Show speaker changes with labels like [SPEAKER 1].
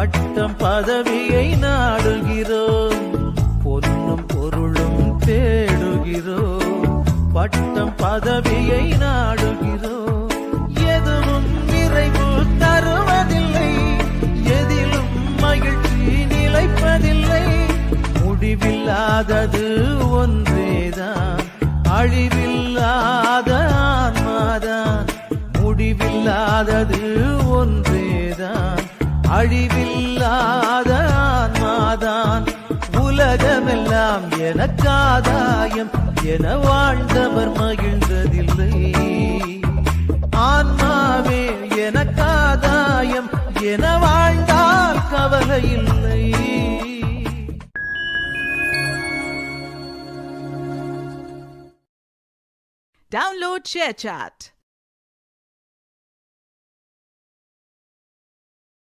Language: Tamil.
[SPEAKER 1] பட்டம் பதவியை நாடுகிறோம், பொன்னும் பொருளும் தேடுகிறோம். பட்டம் பதவியை நாடுகிறோம், எதுவும் நிறைவு தருவதில்லை, எதிலும் மகிழ்ச்சி நிலைப்பதில்லை. முடிவில்லாதது ஒன்றேதான், அழிவில்லாத ஆன்மாதான். முடிவில்லாதது ஒன்றேதான், அழிவில்லாத ஆன்மாதான். உலகமெல்லாம் எனக்காதாயம் என வாழ்ந்தவர் மகிழ்ந்ததில்லை. ஆன்மாவே எனக்காதாயம் என வாழ்ந்தால் கவலை இல்லை.
[SPEAKER 2] Download ShareChat.